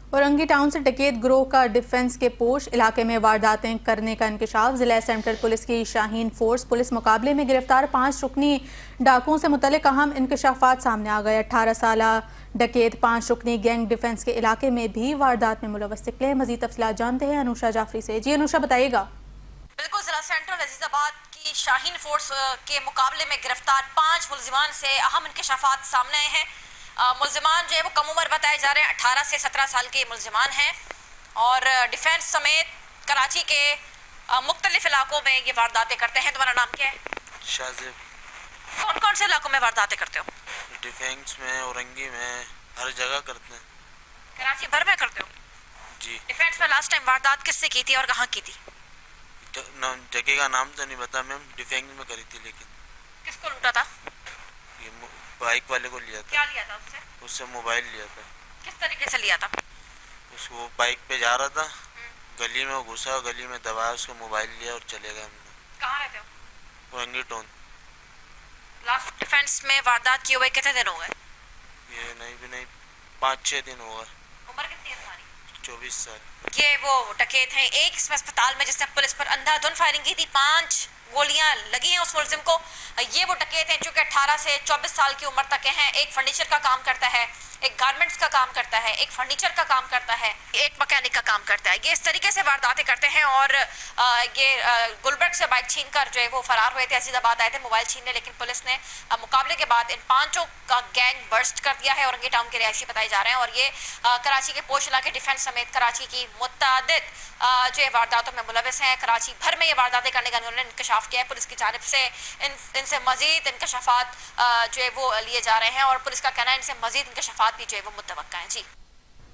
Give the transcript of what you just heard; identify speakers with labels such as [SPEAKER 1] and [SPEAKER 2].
[SPEAKER 1] Orangi town से डकैत गिरोह का डिफेंस के पोश इलाके में वारदातें करने का इंकशाफ। जिला सेंट्रल पुलिस की शाहीन फोर्स पुलिस मुकाबले में गिरफ्तार 5 रुकनी डाकुओं से मुतल्लिक अहम इंकशाफात सामने आ गए। 18 साल डकैत 5 रुकनी गैंग डिफेंस के इलाके में भी वारदात में मुलव्वस निकले। मजीद तफसीलात जानते हैं अनुषा जाफरी से। जी अनुषा, बताइएगा।
[SPEAKER 2] बिल्कुल, जिला सेंट्रल अजीजाबाद की शाहीन फोर्स के मुकाबले में गिरफ्तार 5 मुलजिमान से अहम इंकशाफात सामने आए हैं। मुलजिमान जो है वो कम उम्र बताए जा रहे हैं, 18 से 17 साल के मुलजिमान हैं और डिफेंस समेत कराची के मुख्तलिफ इलाकों में ये वारदातें करते हैं। तुम्हारा नाम क्या है?
[SPEAKER 3] शाजिब।
[SPEAKER 2] कौन कौन से इलाकों में वारदातें करते हो?
[SPEAKER 3] डिफेंस में, औरंगी में, हर जगह करते हैं।
[SPEAKER 2] कराची भर में करते हो?
[SPEAKER 3] जी।
[SPEAKER 2] डिफेंस में लास्ट टाइम वारदात किससे की थी और कहाँ की थी?
[SPEAKER 3] जगह का नाम तो नहीं पता मैम, डिफेंस में करी थी। लेकिन
[SPEAKER 2] किसको लूटा था?
[SPEAKER 3] ये बाइक वाले को लिया था।
[SPEAKER 2] क्या लिया था उससे?
[SPEAKER 3] उससे मोबाइल लिया था।
[SPEAKER 2] किस तरीके से लिया था?
[SPEAKER 3] उसको बाइक पे जा रहा था, गली में घुसा, गली में दबाया, उसको मोबाइल लिया और चले गए। हमने।
[SPEAKER 2] कहाँ रहते हो?
[SPEAKER 3] औरंगी टाउन।
[SPEAKER 2] लास्ट डिफेंस में वारदात किए हुए कितने दिन हो गए?
[SPEAKER 3] ये नहीं भी नहीं, 5-6 दिन हुआ।
[SPEAKER 2] उम्र कितनी है तुम्हारी?
[SPEAKER 3] 24 साल।
[SPEAKER 2] ये वो डकैत हैं, एक इसमें अस्पताल में जिसने पुलिस पर अंधाधुंध फायरिंग की थी, 5 गोलियां लगी हैं उस मुलजिम को। ये वो डकैत हैं जो कि 18 से 24 साल की उम्र तक के हैं। एक फर्नीचर का काम करता है, एक गारमेंट्स का काम करता है, एक फर्नीचर का काम करता है, एक मैकेनिक का काम करता है। ये इस तरीके से वारदातें करते हैं और गुलबर्ग से बाइक छीन कर जो है वो फरार हुए थे। अजीजाबाद आए थे मोबाइल छीनने, लेकिन पुलिस ने मुकाबले के बाद इन 5 का गैंग बर्स्ट कर दिया है। औरंगी टाउन के रिहायशी बताए जा रहे हैं और ये कराची के पोश इलाके डिफेंस समेत कराची की मुतअद्दिद जो है वारदातों में मुलविस हैं। कराची भर में ये वारदातें करने का उन्होंने इंकशाफ किया है। पुलिस की जानिब से इनसे मजीद इंकशाफात जो है वो लिए जा रहे हैं और पुलिस का कहना है इनसे मजीद इंकशाफात भी जो है वो मुतवक्का हैं। जी।